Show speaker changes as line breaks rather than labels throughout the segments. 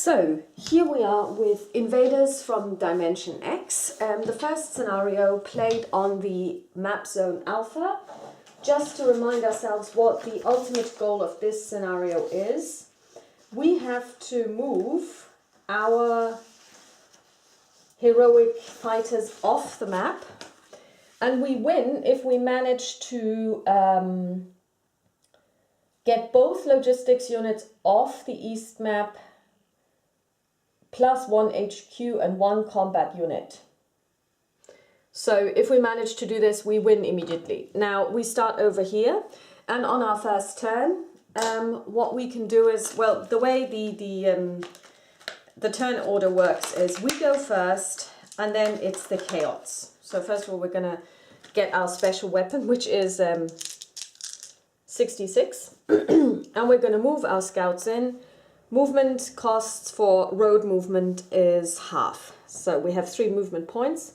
So here we are with Invaders from Dimension X. The first scenario played on the map zone alpha. Just to remind ourselves what the ultimate goal of this scenario is, we have to move our heroic fighters off the map, and we win if we manage to get both logistics units off the east map plus 1 HQ and 1 combat unit. So if we manage to do this, we win immediately. Now we start over here, and on our first turn, what we can do is, well, the way the turn order works is we go first, and then it's the chaos. So first of all, we're gonna get our special weapon, which is 66, and we're gonna move our scouts in. Movement costs for road movement is half. So we have 3 movement points.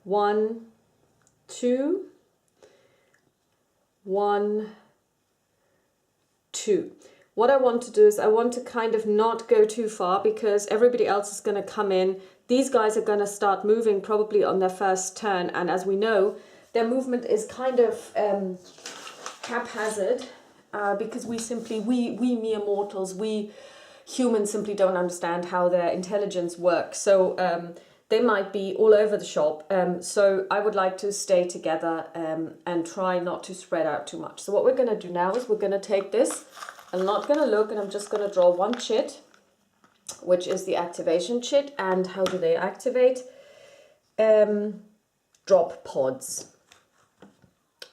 1, 2, 1, 2. What I want to do is I want to kind of not go too far because everybody else is going to come in. These guys are going to start moving probably on their first turn, and as we know, their movement is kind of haphazard because we mere mortals, we humans simply don't understand how their intelligence works. So they might be all over the shop. So I would like to stay together and try not to spread out too much. So what we're going to do now is we're going to take this. I'm not going to look, and I'm just going to draw 1 chit, which is the activation chit. And how do they activate? Drop pods.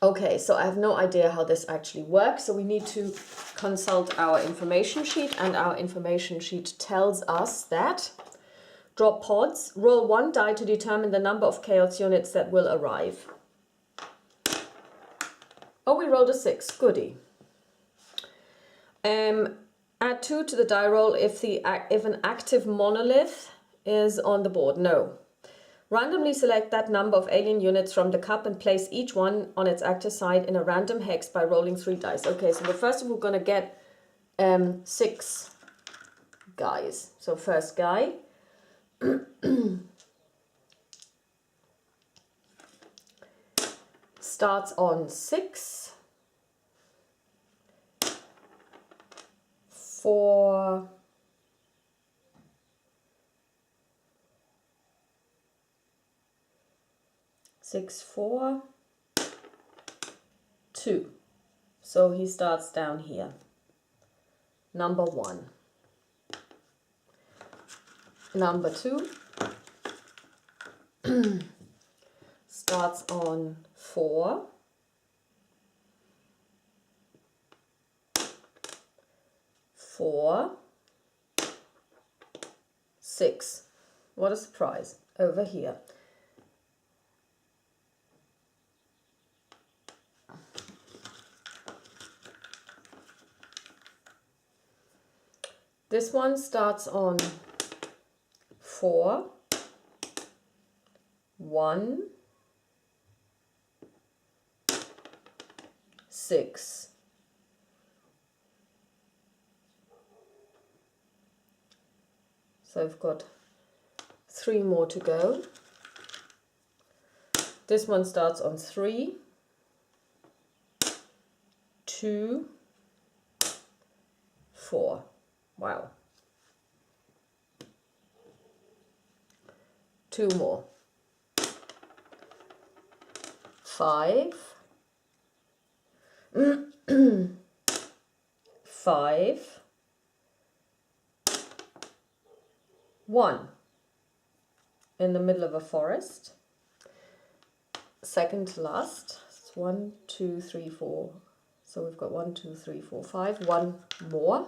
Okay, so I have no idea how this actually works, so we need to consult our information sheet, and our information sheet tells us that drop pods, roll 1 die to determine the number of chaos units that will arrive. Oh, we rolled a 6, goody. Add 2 to the die roll if an active monolith is on the board, no. Randomly select that number of alien units from the cup and place each one on its active side in a random hex by rolling 3 dice. Okay, so we're first of all going to get 6 guys. So first guy. Starts on 6. 4. 6, 4, 2. So he starts down here. Number 1. Number 2 starts on 4. 4, 6. What a surprise. Over here. This one starts on 4, 1, 6. So I've got 3 more to go. This one starts on 3, 2, 4. Wow. 2 more. 5. 5. 1. In the middle of a forest. Second to last. It's 1, 2, 3, 4. So we've got 1, 2, 3, 4, 5. 1 more.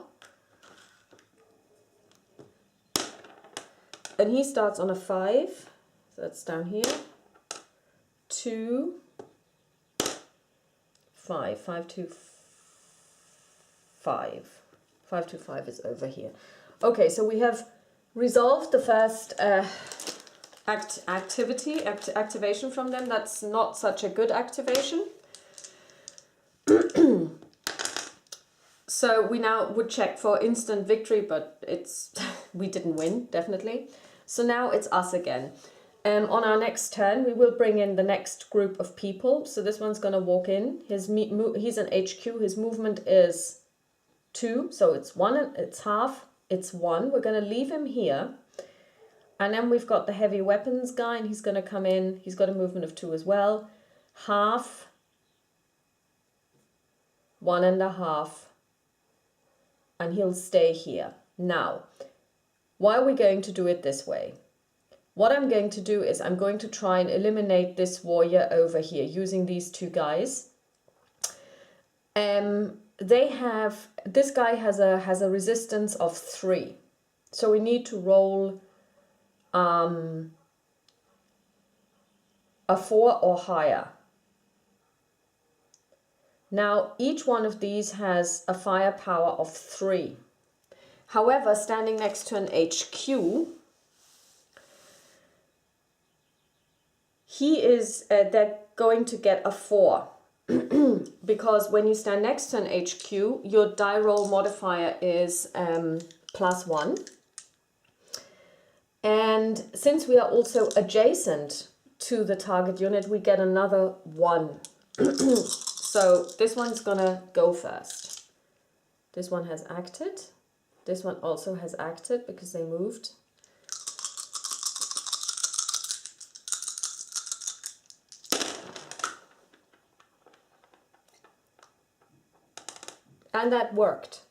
And he starts on a 5, so that's down here. 2, 5, 5, 2, 5. 5, 2, 5 is over here. Okay, so we have resolved the first activation from them. That's not such a good activation. So we now would check for instant victory, but it's we didn't win, definitely. So now it's us again. On our next turn, we will bring in the next group of people. So this one's going to walk in. He's an HQ. His movement is 2. So it's 1, it's half, it's 1. We're going to leave him here. And then we've got the heavy weapons guy, and he's going to come in. He's got a movement of 2 as well. Half, 1.5, and he'll stay here. Now, why are we going to do it this way? What I'm going to do is I'm going to try and eliminate this warrior over here using these 2 guys. This guy has a resistance of 3. So we need to roll a 4 or higher. Now, each one of these has a firepower of 3. However, standing next to an HQ, they're going to get a 4. Because when you stand next to an HQ, your die roll modifier is +1. And since we are also adjacent to the target unit, we get another 1. So this one's gonna go first. This one has acted. This one also has acted because they moved. And that worked.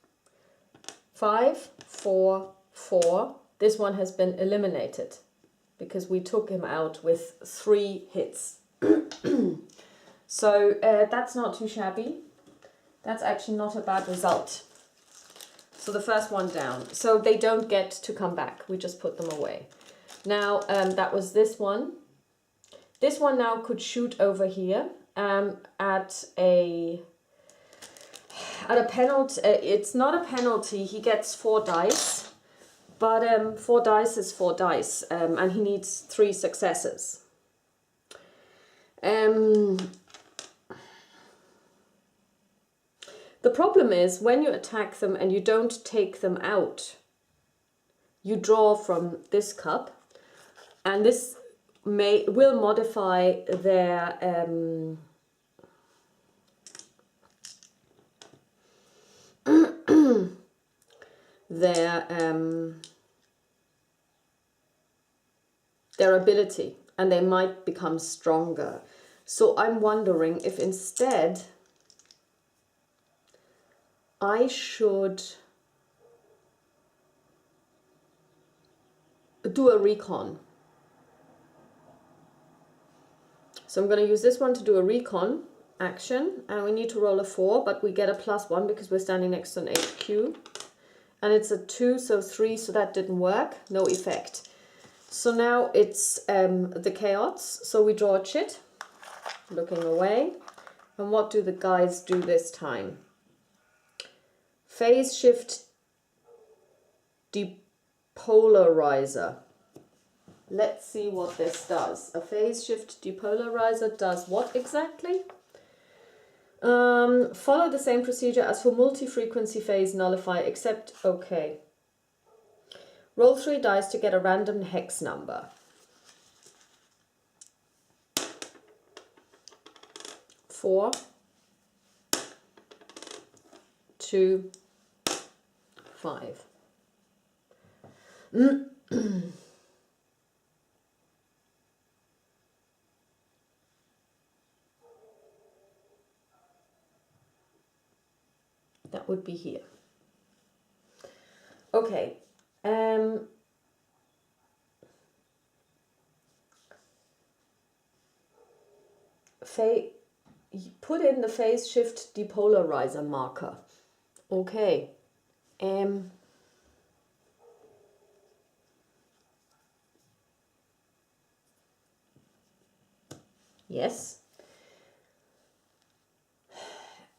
5, 4, 4. This one has been eliminated because we took him out with 3 hits. So that's not too shabby. That's actually not a bad result. So the first one down. So they don't get to come back. We just put them away. Now that was this one. This one now could shoot over here at a penalty. It's not a penalty. He gets 4 dice. But 4 dice is 4 dice, and he needs 3 successes. The problem is when you attack them and you don't take them out, you draw from this cup, and this will modify their their ability, and they might become stronger. So I'm wondering if instead I should do a recon. So I'm going to use this one to do a recon action, and we need to roll a 4, but we get a +1 because we're standing next to an HQ. And it's a 2, so 3, so that didn't work, no effect. So now it's the chaos. So we draw a chit, looking away. And what do the guys do this time? Phase shift depolarizer. Let's see what this does. A phase shift depolarizer does what exactly? Follow the same procedure as for multi-frequency phase nullify, except, okay. Roll 3 dice to get a random hex number. 4, 2, 5. That would be here. Okay. Put in the phase shift depolarizer marker. Okay. Yes.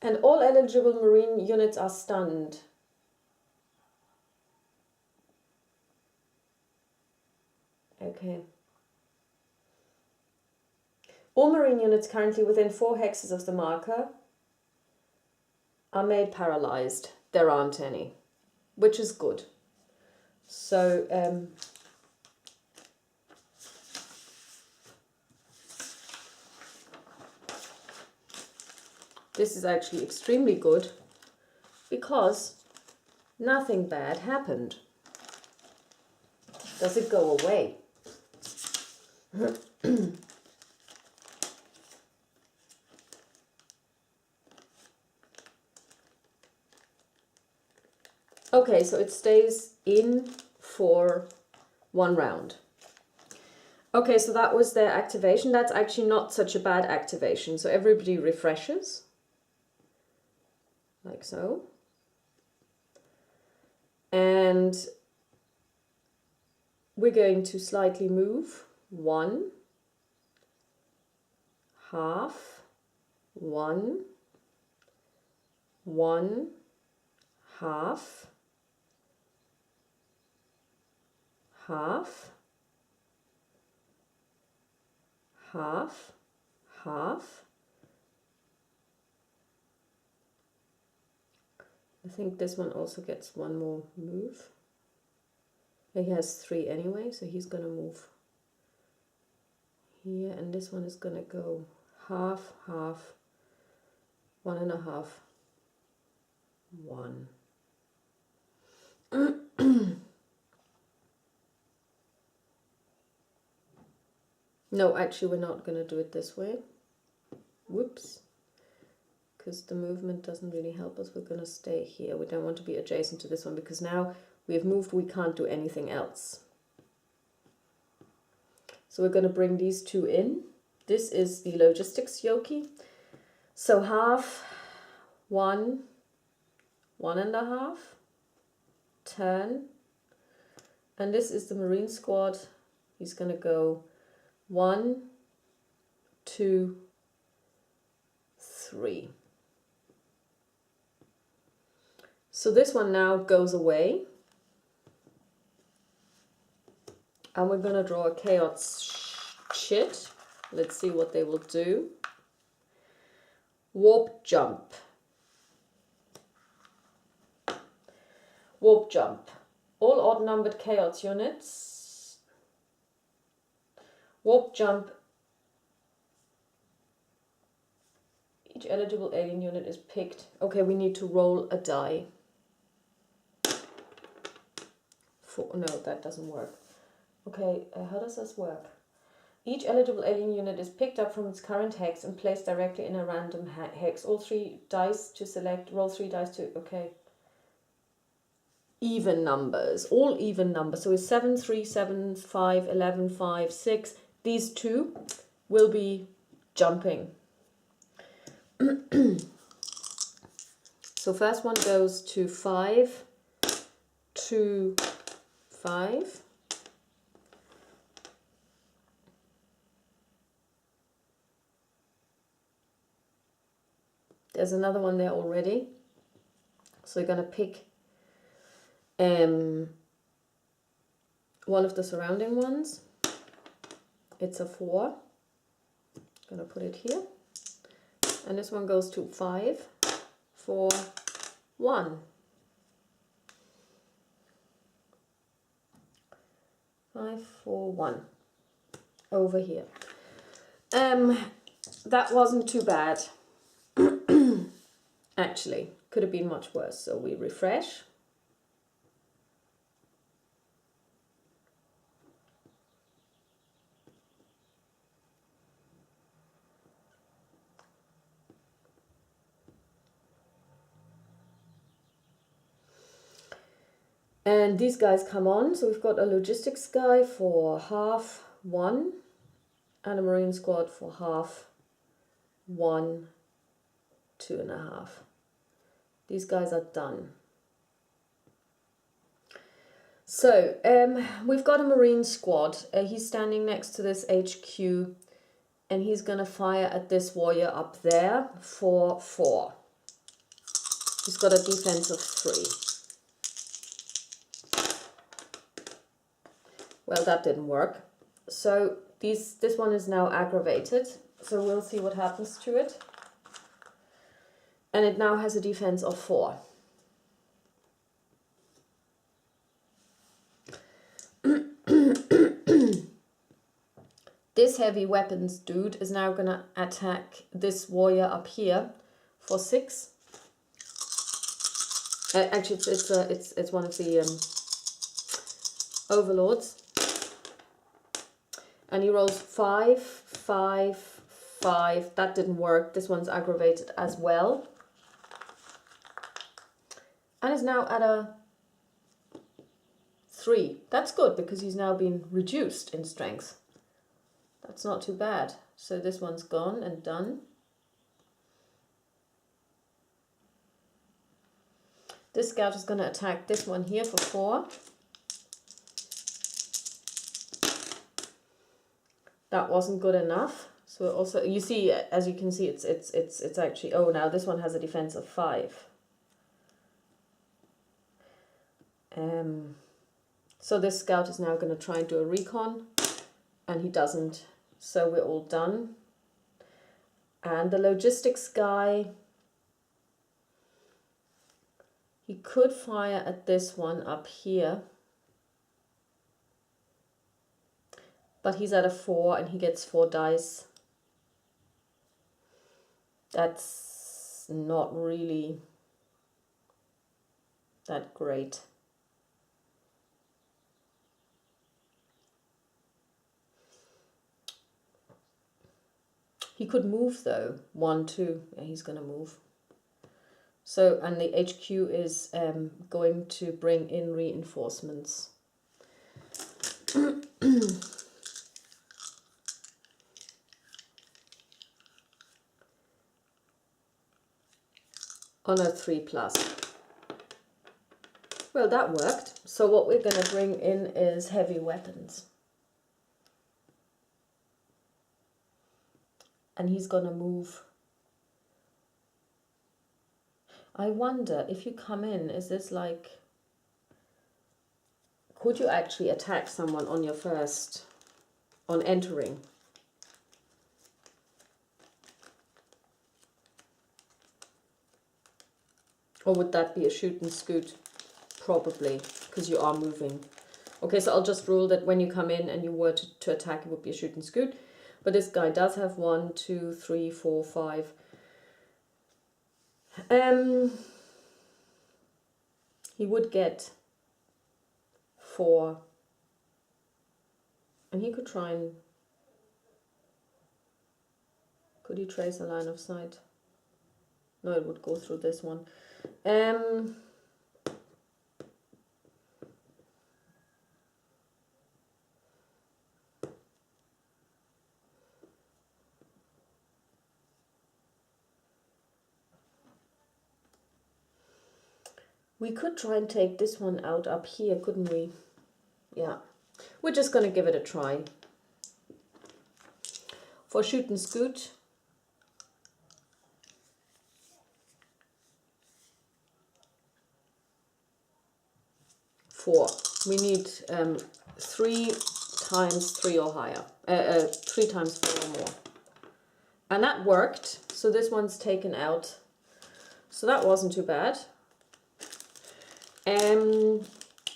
And all eligible marine units are stunned. Okay. All marine units currently within 4 hexes of the marker are made paralyzed. There aren't any, which is good. So this is actually extremely good because nothing bad happened. Does it go away? Okay, so it stays in for 1 round. Okay, so that was their activation. That's actually not such a bad activation. So everybody refreshes. Like so. And we're going to slightly move 1, half, 1, 1, half, half, half, half. I think this one also gets 1 more move. He has 3 anyway, so he's going to move here, and this one is going to go half, half, 1.5, 1. No, actually we're not going to do it this way. Whoops. Because the movement doesn't really help us. We're going to stay here. We don't want to be adjacent to this one because now we have moved, we can't do anything else. So we're going to bring these 2 in. This is the logistics yoki. So half, 1, 1.5, turn. And this is the Marine squad. He's going to go 1, 2, 3. So this one now goes away. And we're going to draw a chaos chit. Let's see what they will do. Warp jump. Warp jump. All odd numbered chaos units. Warp jump. Each eligible alien unit is picked. Okay, we need to roll a die. No, that doesn't work. Okay, how does this work? Each eligible alien unit is picked up from its current hex and placed directly in a random hex. All 3 dice to select, roll 3 dice to, okay. Even numbers, all even numbers. So it's 7, 3, 7, 5, 11, 5, 6. These 2 will be jumping. So first one goes to 5, 2, 5. There's another one there already. So you're going to pick one of the surrounding ones. It's a 4. Going to put it here. And this one goes to 5, 4, 1. 5, 4, 1. Over here. That wasn't too bad. Actually, could have been much worse. So we refresh. And these guys come on. So we've got a logistics guy for half, 1, and a Marine squad for half, 1, 2.5. These guys are done. So we've got a Marine squad. He's standing next to this HQ, and he's going to fire at this warrior up there for 4. He's got a defense of 3. Well, that didn't work. So this one is now aggravated. So we'll see what happens to it. And it now has a defense of 4. This heavy weapons dude is now going to attack this warrior up here for 6. Actually, it's one of the overlords. And he rolls 5, 5, 5. That didn't work. This one's aggravated as well. And is now at a 3. That's good because he's now been reduced in strength. That's not too bad. So this one's gone and done. This scout is going to attack this one here for 4. That wasn't good enough. So also, you see, as you can see, it's actually, oh, now this one has a defense of 5. So this scout is now going to try and do a recon, and he doesn't. So we're all done. And the logistics guy, he could fire at this one up here, but he's at a 4 and he gets 4 dice. That's not really that great. He could move though, 1, 2, yeah, he's going to move. So, and the HQ is going to bring in reinforcements. On a 3+. Well, that worked. So what we're going to bring in is heavy weapons. And he's going to move. I wonder if you come in, is this like, could you actually attack someone on your first, on entering? Or would that be a shoot and scoot? Probably, because you are moving. Okay, so I'll just rule that when you come in and you were to attack, it would be a shoot and scoot. But this guy does have 1, 2, 3, 4, 5. He would get 4. And he could try and... Could he trace a line of sight? No, it would go through this one. We could try and take this one out up here, couldn't we? Yeah. We're just going to give it a try. For shoot and scoot, we need 3 times 3 or higher, 3 times 4 or more. And that worked, so this one's taken out. So that wasn't too bad.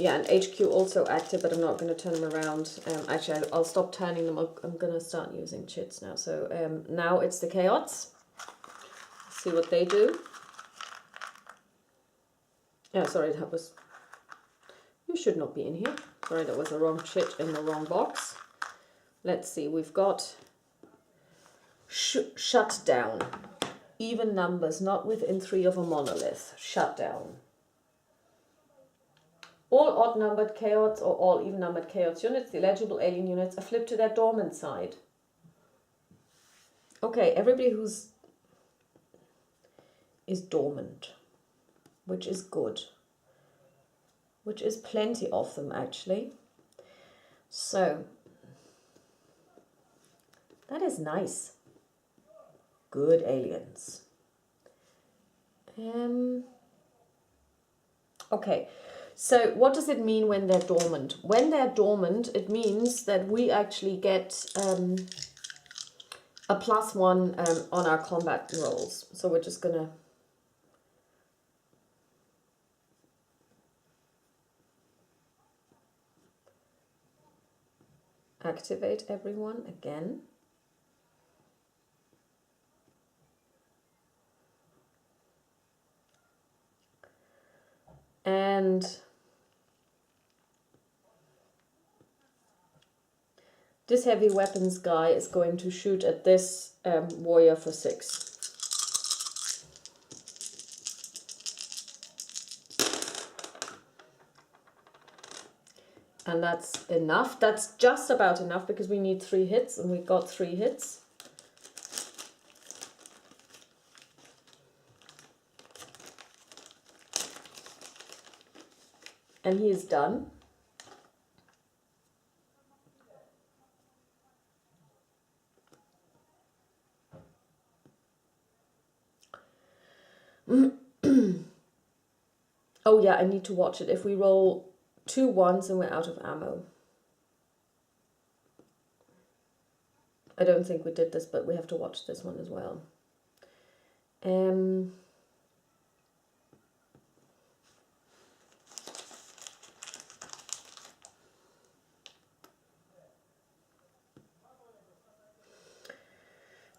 Yeah, and HQ also active, but I'm not going to turn them around. Actually, I'll stop turning them. I'm going to start using chits now. So now it's the chaots. See what they do. Yeah, sorry, that was... You should not be in here. Sorry, that was the wrong chit in the wrong box. Let's see, we've got shut down. Even numbers, not within 3 of a monolith. Shut down. All odd-numbered chaos or all even-numbered chaos units, the eligible alien units, are flipped to their dormant side. Okay, everybody is dormant, which is good. Which is plenty of them, actually. So, that is nice. Good aliens. Okay. So what does it mean when they're dormant? When they're dormant, it means that we actually get a +1 on our combat rolls. So we're just going to... activate everyone again. And this heavy weapons guy is going to shoot at this warrior for 6. And that's enough. That's just about enough because we need 3 hits and we got 3 hits. And he is done. Oh yeah, I need to watch it. If we roll 2 ones and we're out of ammo. I don't think we did this, but we have to watch this one as well. And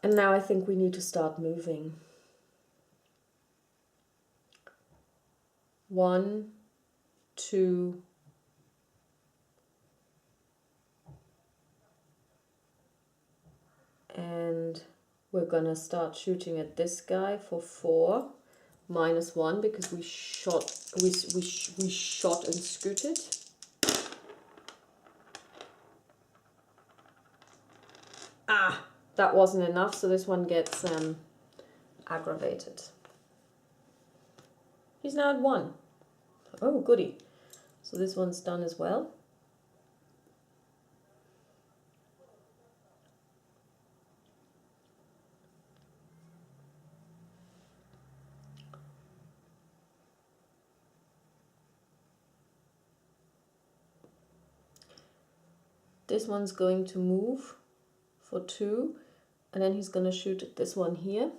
now I think we need to start moving. 1, 2, and we're gonna start shooting at this guy for 4, -1 because we shot and scooted. Ah, that wasn't enough, so this one gets aggravated. He's now at 1. Oh, goody. So this one's done as well. This one's going to move for 2, and then he's going to shoot at this one here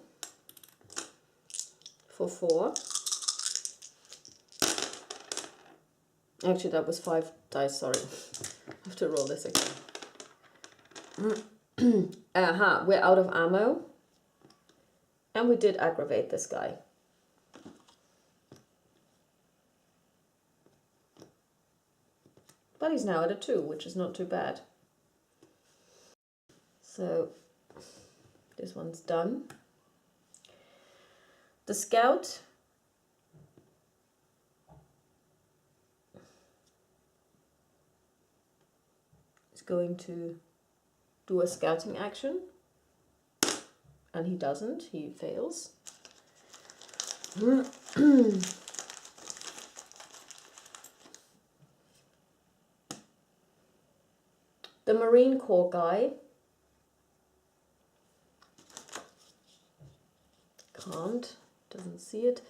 for 4. Actually, that was 5 dice, sorry. I have to roll this again. We're out of ammo. And we did aggravate this guy. But he's now at a 2, which is not too bad. So this one's done. The scout is going to do a scouting action. And he doesn't, he fails. The Marine Corps guy doesn't see it,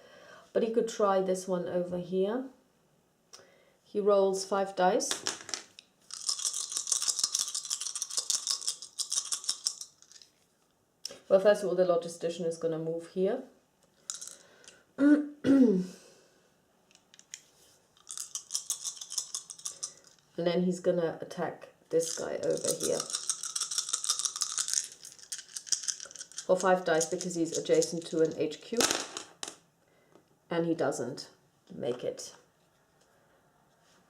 but he could try this one over here. He rolls 5 dice. Well, first of all, the logistician is going to move here. And then he's going to attack this guy over here. For 5 dice because he's adjacent to an HQ. And he doesn't make it.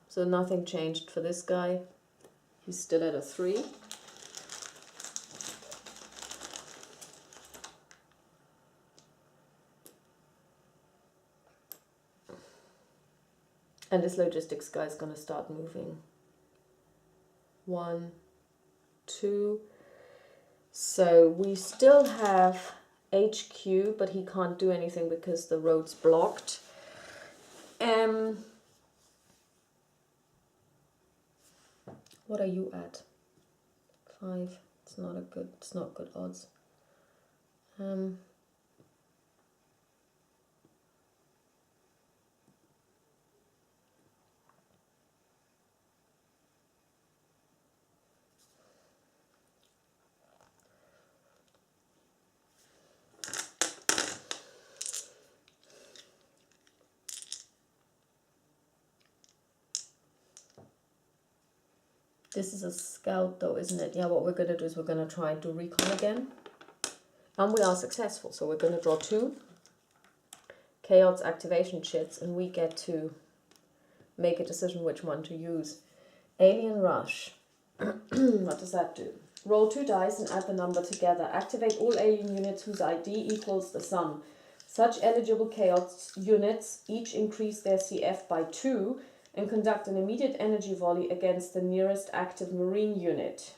So nothing changed for this guy. He's still at a 3. And this logistics guy is going to start moving. 1, 2. So we still have HQ, but he can't do anything because the road's blocked. What are you at? 5. It's not good odds. This is a scout though, isn't it? Yeah, what we're going to do is we're going to try and do recon again. And we are successful. So we're going to draw 2 Chaos activation chits, and we get to make a decision which one to use. Alien Rush. What does that do? Roll 2 dice and add the number together. Activate all alien units whose ID equals the sum. Such eligible Chaos units each increase their CF by 2 and conduct an immediate energy volley against the nearest active Marine unit.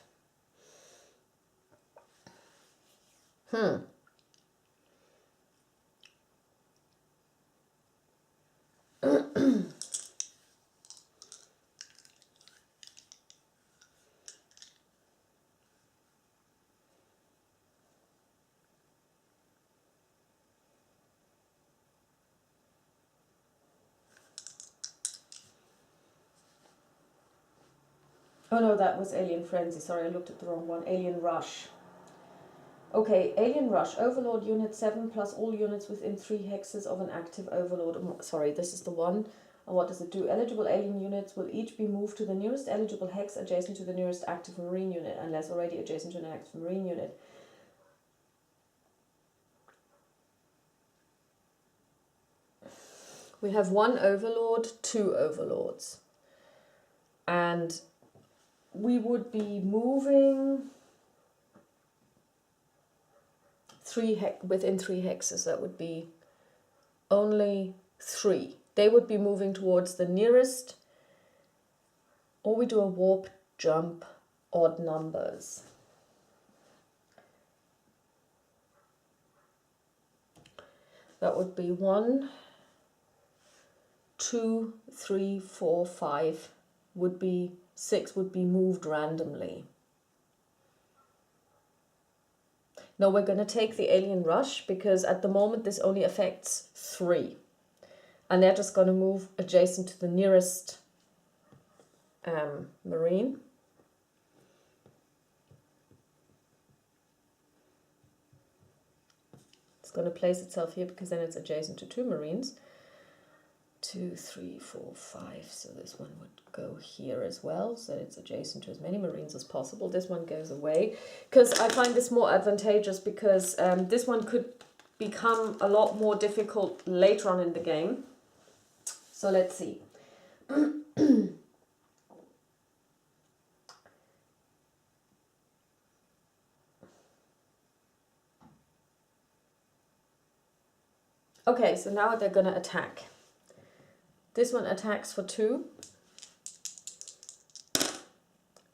Oh no, that was Alien Frenzy. Sorry, I looked at the wrong one. Alien Rush. Okay, Alien Rush. Overlord Unit 7 plus all units within 3 hexes of an active Overlord. Sorry, this is the one. And what does it do? Eligible alien units will each be moved to the nearest eligible hex adjacent to the nearest active Marine unit, unless already adjacent to an active Marine unit. We have 1 Overlord, 2 Overlords. And we would be moving within 3 hexes. That would be only 3. They would be moving towards the nearest, or we do a warp jump, odd numbers. That would be 1, 2, 3, 4, 5 would be 6 would be moved randomly. Now we're going to take the Alien Rush because at the moment this only affects 3. And they're just going to move adjacent to the nearest Marine. It's going to place itself here because then it's adjacent to 2 Marines. 2, 3, 4, 5. So this one would go here as well, so it's adjacent to as many Marines as possible. This one goes away because I find this more advantageous because this one could become a lot more difficult later on in the game. So let's see. Okay, so now they're going to attack. This one attacks for 2.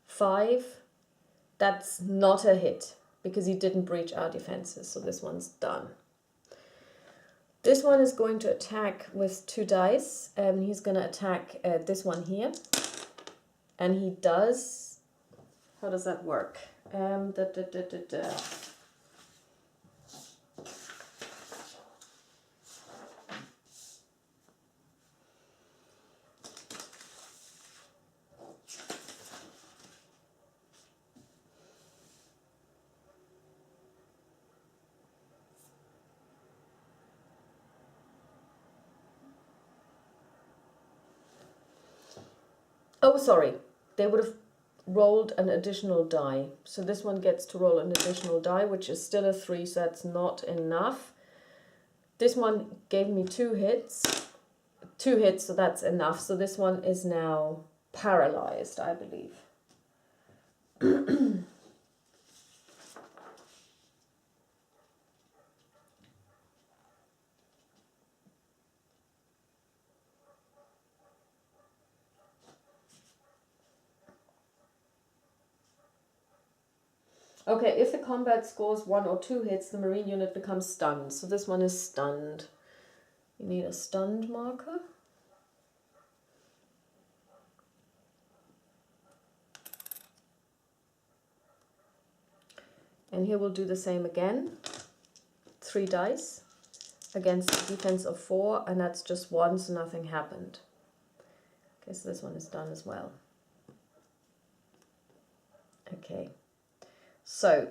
5. That's not a hit because he didn't breach our defenses, so this one's done. This one is going to attack with 2 dice. He's going to attack this one here. And he does... How does that work? Oh, sorry. They would have rolled an additional die. So this one gets to roll an additional die, which is still a 3, so that's not enough. This one gave me 2 hits. 2 hits, so that's enough. So this one is now paralyzed, I believe. Okay, if the combat scores 1 or 2 hits, the Marine unit becomes stunned. So this one is stunned. You need a stunned marker. And here we'll do the same again. 3 dice against a defense of 4, and that's just 1, so nothing happened. Okay, so this one is done as well. Okay. So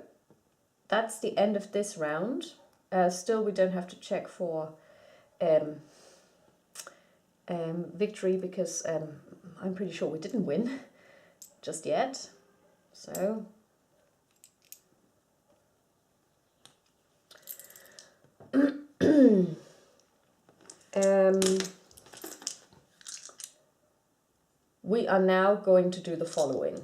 that's the end of this round. Still, we don't have to check for victory because I'm pretty sure we didn't win. just yet. So we are now going to do the following.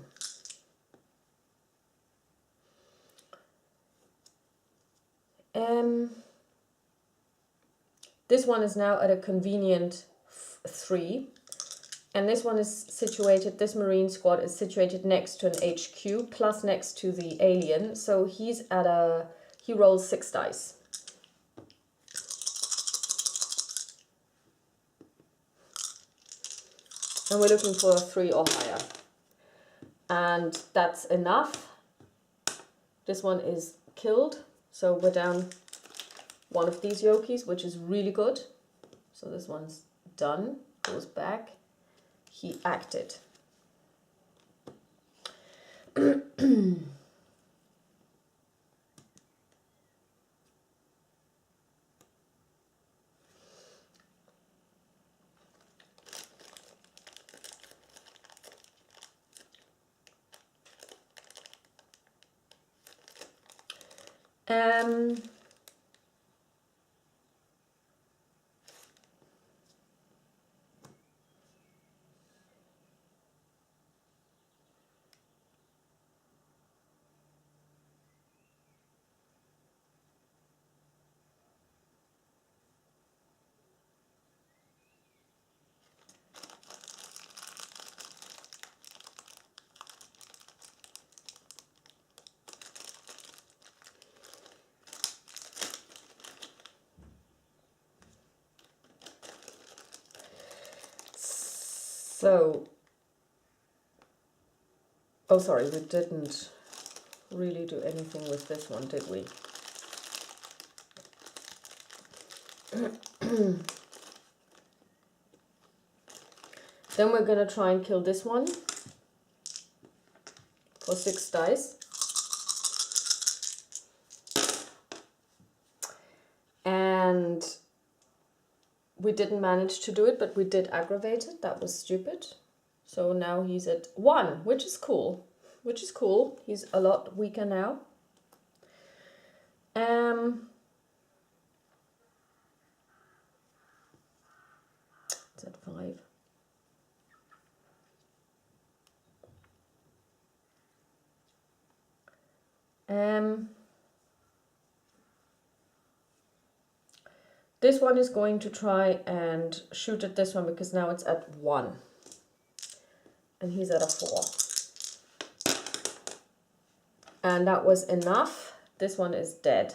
This one is now at a convenient 3, and this one is situated, this Marine squad is situated next to an HQ, plus next to the alien, so he's at a, he rolls 6 dice. And we're looking for a 3 or higher. And that's enough. This one is killed, so we're down one of these yokis, which is really good. So this one's done, goes back. He acted. So, oh sorry, we didn't really do anything with this one, did we? Then we're going to try and kill this one for 6 dice. And we didn't manage to do it, but we did aggravate it. That was stupid. So now he's at 1, which is cool. Which is cool. He's a lot weaker now. It's at 5. This one is going to try and shoot at this one because now it's at 1. And he's at a 4. And that was enough. This one is dead.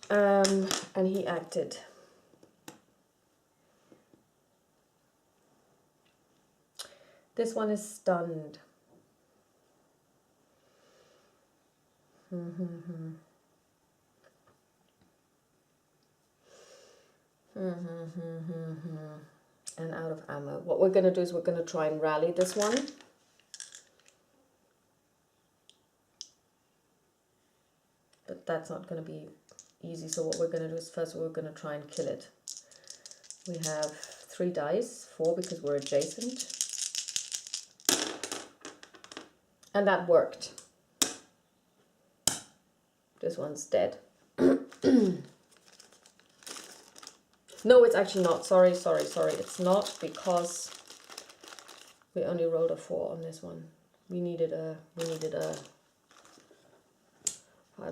And he acted. This one is stunned. And out of ammo. What we're going to do is we're going to try and rally this one. But that's not going to be easy. So what we're going to do is first we're going to try and kill it. We have 3 dice, 4 because we're adjacent. And that worked. This one's dead. No, it's actually not. Sorry. It's not because we only rolled a 4 on this one. We needed a 5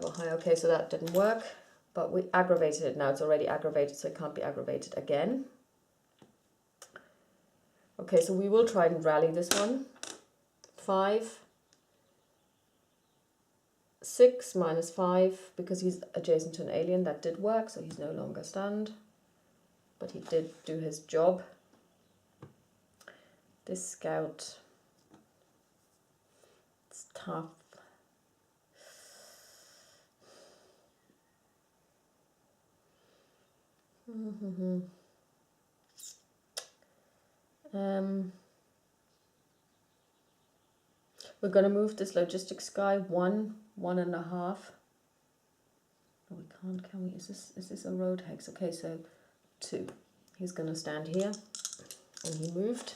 or higher. Okay, so that didn't work. But we aggravated it now. It's already aggravated, so it can't be aggravated again. Okay, so we will try and rally this one. 5. 6 minus 5, because he's adjacent to an alien. That did work, so he's no longer stunned. But he did do his job. This scout, it's tough. We're going to move this logistics guy 1, 1.5. No, we can't, can we? Is this a road hex? Okay, so 2. He's going to stand here, and he moved.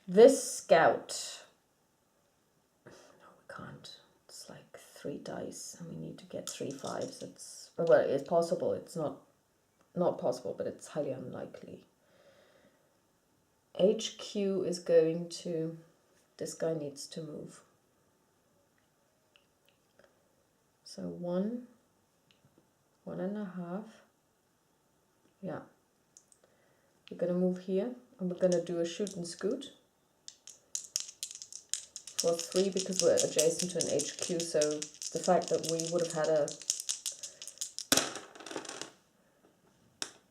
This scout, no, we can't. It's like 3 dice, and we need to get 3 5s. It's, well, it's possible. It's not possible, but it's highly unlikely. HQ is going to, this guy needs to move. So 1, 1.5. Yeah. We're going to move here, and we're going to do a shoot and scoot for 3 because we're adjacent to an HQ. So the fact that we would have had a,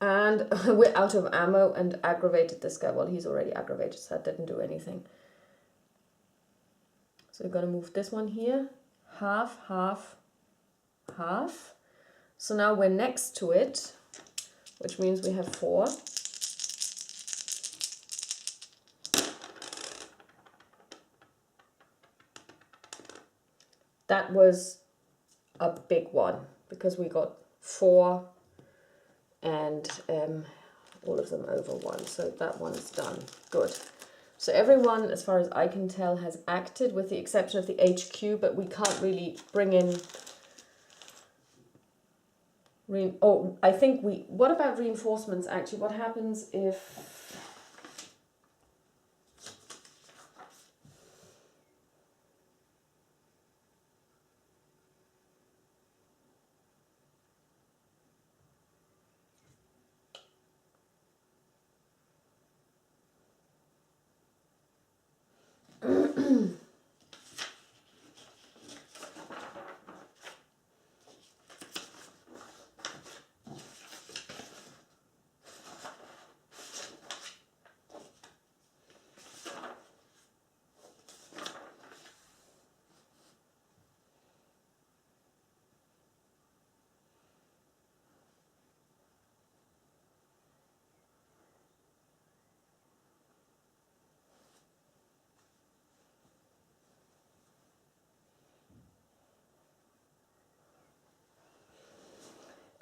and we're out of ammo and aggravated this guy. Well, he's already aggravated, so that didn't do anything. So we're going to move this one here, half, half, half. So now we're next to it, which means we have 4. That was a big one because we got 4 and all of them over 1. So that one is done. Good. So everyone, as far as I can tell, has acted with the exception of the HQ, but we can't really bring in... Oh, I think we... What about reinforcements, actually? What happens if...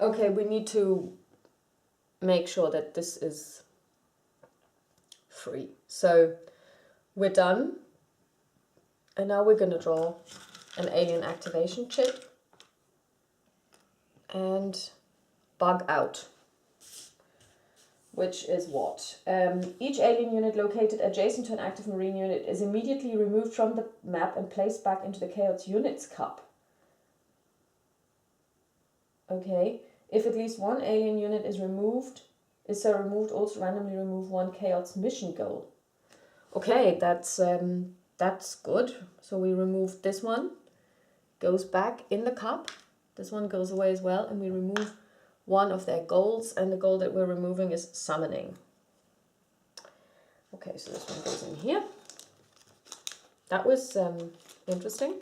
Okay, we need to make sure that this is free. So we're done. And now we're going to draw an alien activation chip and bug out. Which is what? Each alien unit located adjacent to an active marine unit is immediately removed from the map and placed back into the Chaos Units Cup. Okay. If at least one alien unit is removed, also randomly remove 1 Chaos mission goal. Okay, that's good. So we remove this one, goes back in the cup. This one goes away as well, and we remove 1 of their goals, and the goal that we're removing is summoning. Okay, so this one goes in here. That was interesting.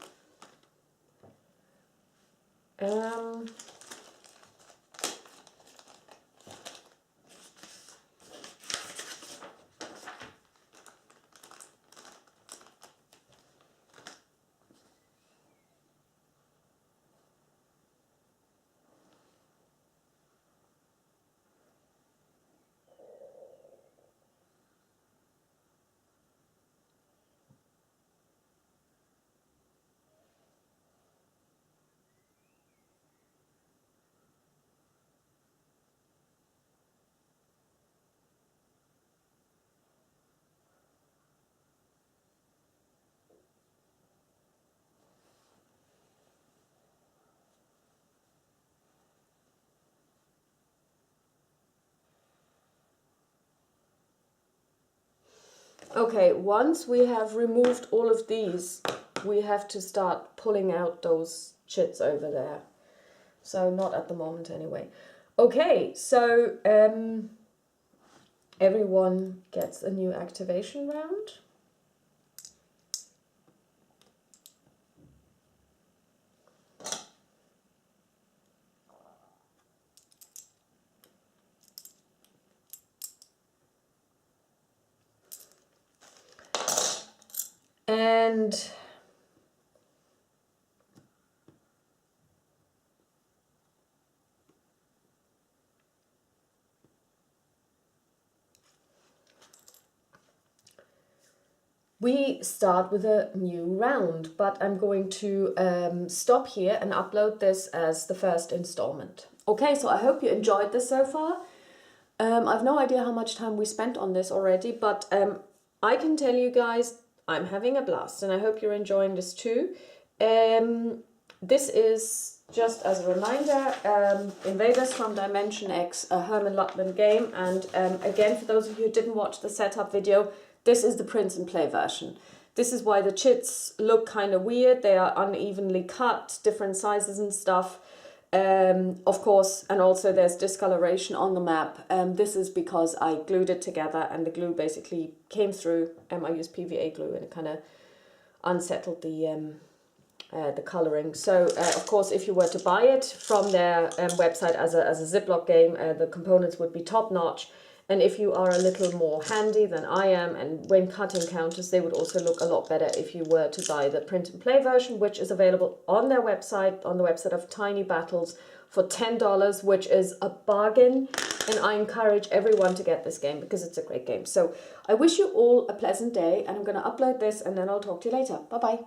Okay, once we have removed all of these, we have to start pulling out those chits over there. So not at the moment anyway. Okay, so everyone gets a new activation round. And we start with a new round, but I'm going to stop here and upload this as the first installment. Okay, so I hope you enjoyed this so far. I've no idea how much time we spent on this already, but I can tell you guys I'm having a blast, and I hope you're enjoying this too. This is, just as a reminder, Invaders from Dimension X, a Herman Luttman game, and again, for those of you who didn't watch the setup video, this is the print and play version. This is why the chits look kind of weird. They are unevenly cut, different sizes and stuff. Of course, and also there's discoloration on the map. This is because I glued it together and the glue basically came through. I used PVA glue and it kind of unsettled the coloring. So of course, if you were to buy it from their website as a Ziploc game, the components would be top notch. And if you are a little more handy than I am, and when cutting counters, they would also look a lot better if you were to buy the print and play version, which is available on their website, on the website of Tiny Battles, for $10, which is a bargain. And I encourage everyone to get this game because it's a great game. So I wish you all a pleasant day, and I'm going to upload this and then I'll talk to you later. Bye-bye.